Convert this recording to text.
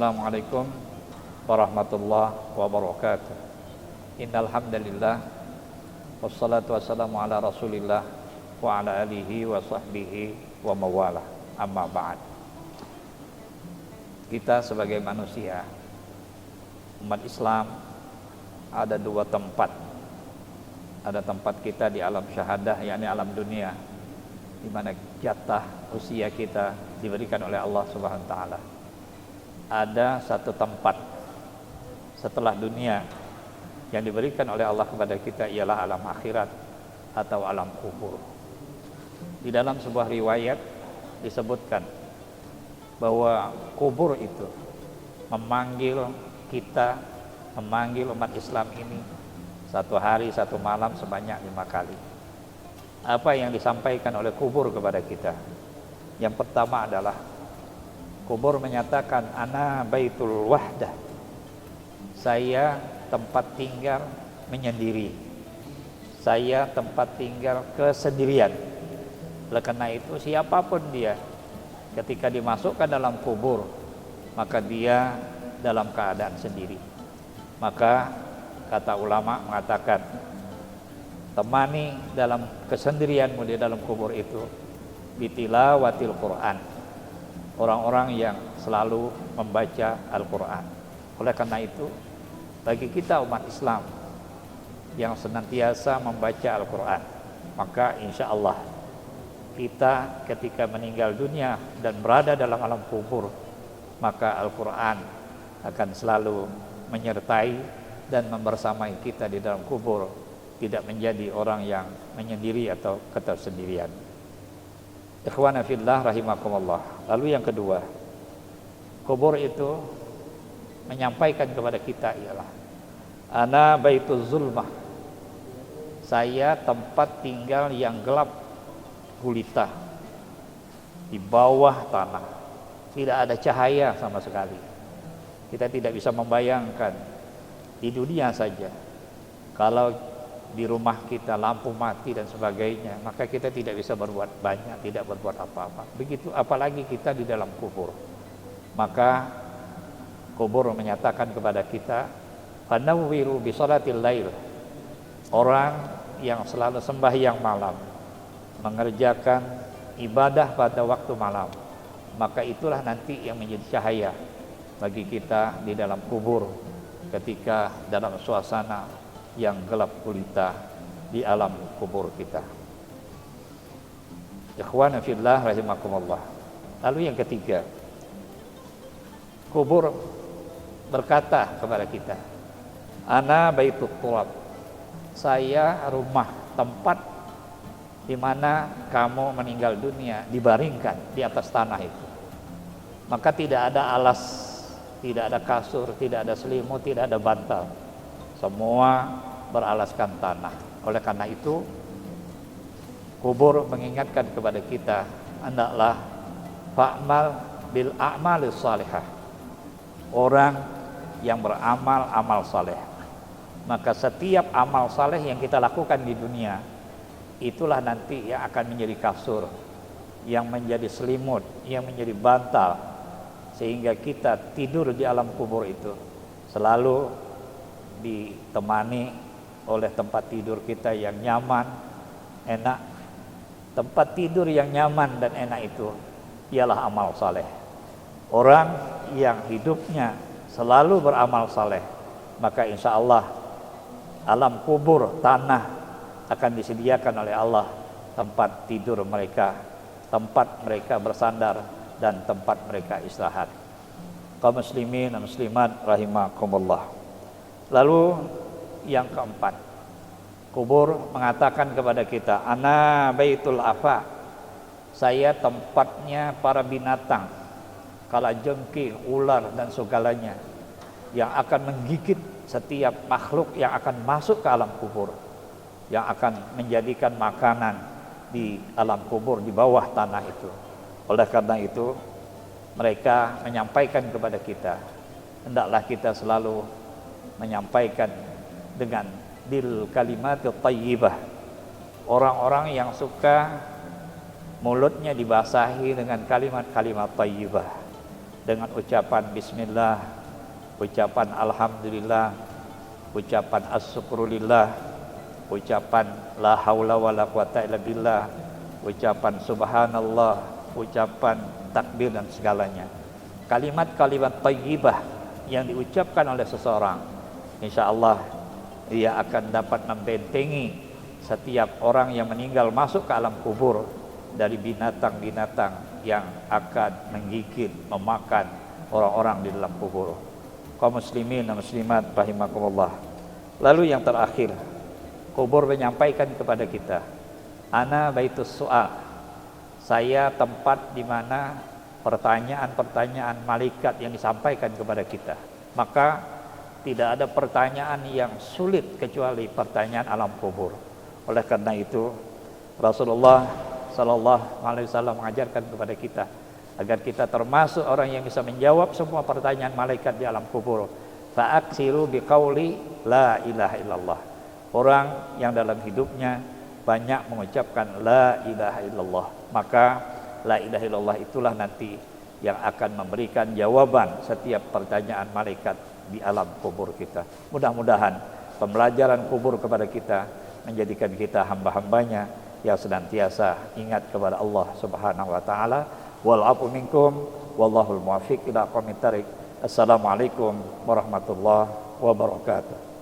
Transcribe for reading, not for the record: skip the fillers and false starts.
Assalamualaikum warahmatullahi wabarakatuh. Innal hamdalillah wassalatu wassalamu ala Rasulillah wa ala alihi wa sahbihi wa mawalah. Amma ba'd. Kita sebagai manusia, umat Islam, ada dua tempat. Ada tempat kita di alam syahadah, yakni alam dunia, di mana jatah usia kita diberikan oleh Allah Subhanahu wa taala. Ada satu tempat setelah dunia yang diberikan oleh Allah kepada kita, ialah alam akhirat atau alam kubur. Di dalam sebuah riwayat disebutkan bahwa kubur itu memanggil kita, memanggil umat Islam ini satu hari satu malam sebanyak 5 kali. Apa yang disampaikan oleh kubur kepada kita? Yang pertama adalah kubur menyatakan, ana baitul wahdah, saya tempat tinggal menyendiri, saya tempat tinggal kesendirian. Oleh karena itu, siapapun dia ketika dimasukkan dalam kubur, maka dia dalam keadaan sendiri. Maka kata ulama mengatakan, temani dalam kesendirianmu di dalam kubur itu bitilawatil Quran, orang-orang yang selalu membaca Al-Quran. Oleh karena itu, bagi kita umat Islam yang senantiasa membaca Al-Quran, maka insya Allah kita ketika meninggal dunia dan berada dalam alam kubur, maka Al-Quran akan selalu menyertai dan membersamai kita di dalam kubur, tidak menjadi orang yang menyendiri atau ketersendirian. Ikhwana fillah rahimakumullah. Lalu yang kedua, kubur itu menyampaikan kepada kita ialah, ana baituz zulmah, saya tempat tinggal yang gelap gulita, di bawah tanah, tidak ada cahaya sama sekali. Kita tidak bisa membayangkan di dunia saja, kalau di rumah kita lampu mati dan sebagainya, maka kita tidak bisa berbuat banyak, tidak berbuat apa-apa. Begitu apalagi kita di dalam kubur. Maka kubur menyatakan kepada kita, fanawwiru bi sholatil lail, orang yang selalu sembahyang malam, mengerjakan ibadah pada waktu malam, maka itulah nanti yang menjadi cahaya bagi kita di dalam kubur, ketika dalam suasana yang gelap gulita di alam kubur kita. Ikhwana fillah rahimakumullah. Lalu yang ketiga, kubur berkata kepada kita, ana baitut turab, saya rumah, tempat di mana kamu meninggal dunia, dibaringkan di atas tanah itu. Maka tidak ada alas, tidak ada kasur, tidak ada selimut, tidak ada bantal, semua beralaskan tanah. Oleh karena itu, kubur mengingatkan kepada kita, hendaklah fa'mal bil a'malis salihah, orang yang beramal amal saleh. Maka setiap amal saleh yang kita lakukan di dunia, itulah nanti yang akan menjadi kasur, yang menjadi selimut, yang menjadi bantal, sehingga kita tidur di alam kubur itu selalu ditemani oleh tempat tidur kita yang nyaman, enak. Tempat tidur yang nyaman dan enak itu ialah amal saleh. Orang yang hidupnya selalu beramal saleh, maka insya Allah alam kubur, tanah, akan disediakan oleh Allah tempat tidur mereka, tempat mereka bersandar, dan tempat mereka istirahat. Kaum muslimin dan muslimat rahimakumullah. Lalu yang keempat, kubur mengatakan kepada kita, ana baitul afa, saya tempatnya para binatang, kalajengking, ular dan segalanya yang akan menggigit setiap makhluk yang akan masuk ke alam kubur, yang akan menjadikan makanan di alam kubur di bawah tanah itu. Oleh karena itu, mereka menyampaikan kepada kita, hendaklah kita selalu menyampaikan dengan bil kalimatul thayyibah, orang-orang yang suka mulutnya dibasahi dengan kalimat-kalimat thayyibah, dengan ucapan bismillah, ucapan alhamdulillah, ucapan as-syukrulillah, ucapan la haula wala quwata illa billah, ucapan subhanallah, ucapan takbir dan segalanya. Kalimat-kalimat thayyibah yang diucapkan oleh seseorang, insyaallah ia akan dapat membentengi setiap orang yang meninggal masuk ke alam kubur dari binatang-binatang yang akan menggigit, memakan orang-orang di dalam kubur. Kaum muslimin dan muslimat rahimakumullah. Lalu yang terakhir, kubur menyampaikan kepada kita, ana baitus su'al. Saya tempat di mana pertanyaan-pertanyaan malaikat yang disampaikan kepada kita. Maka tidak ada pertanyaan yang sulit kecuali pertanyaan alam kubur. Oleh karena itu Rasulullah sallallahu alaihi wasallam mengajarkan kepada kita agar kita termasuk orang yang bisa menjawab semua pertanyaan malaikat di alam kubur. Fa'aksiru biqauli la ilaha illallah. Orang yang dalam hidupnya banyak mengucapkan la ilaha illallah, maka la ilaha illallah itulah nanti yang akan memberikan jawaban setiap pertanyaan malaikat di alam kubur kita. Mudah-mudahan pembelajaran kubur kepada kita menjadikan kita hamba-hambanya yang senantiasa ingat kepada Allah Subhanahu wa taala. Wal afu minkum wallahul muwaffiq ila aqwamit thariq. Assalamualaikum warahmatullahi wabarakatuh.